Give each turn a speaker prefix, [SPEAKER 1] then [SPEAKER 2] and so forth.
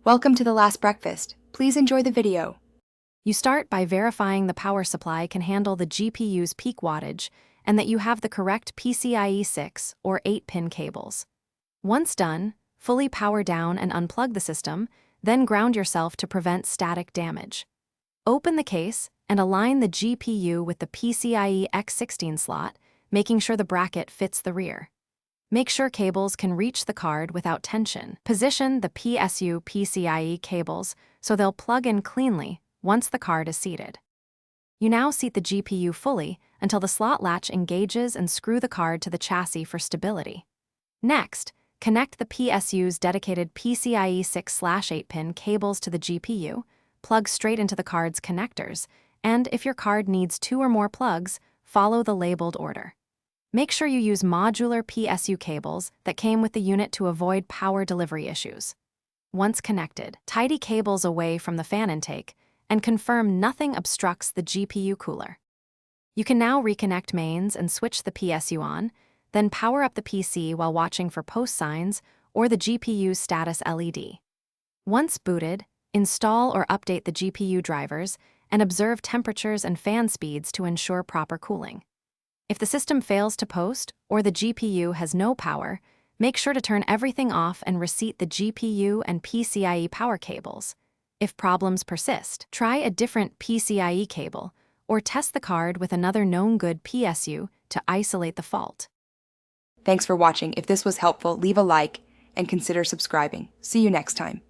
[SPEAKER 1] Welcome to the last breakfast. Please enjoy the video.
[SPEAKER 2] You start by verifying the power supply can handle the GPU's peak wattage and that you have the correct PCIe 6 or 8-pin cables. Once done, fully power down and unplug the system, then ground yourself to prevent static damage. Open the case and align the GPU with the PCIe X16 slot, making sure the bracket fits the rear. Make sure cables can reach the card without tension. Position the PSU PCIe cables so they'll plug in cleanly once the card is seated. You now seat the GPU fully until the slot latch engages and screw the card to the chassis for stability. Next, connect the PSU's dedicated PCIe 6/8-pin cables to the GPU, plug straight into the card's connectors, and if your card needs 2 or more plugs, follow the labeled order. Make sure you use modular PSU cables that came with the unit to avoid power delivery issues. Once connected, tidy cables away from the fan intake and confirm nothing obstructs the GPU cooler. You can now reconnect mains and switch the PSU on, then power up the PC while watching for post signs or the GPU's status LED. Once booted, install or update the GPU drivers and observe temperatures and fan speeds to ensure proper cooling. If the system fails to post or the GPU has no power, make sure to turn everything off and reseat the GPU and PCIe power cables. If problems persist, try a different PCIe cable or test the card with another known good PSU to isolate the fault.
[SPEAKER 1] Thanks for watching. If this was helpful, leave a like and consider subscribing. See you next time.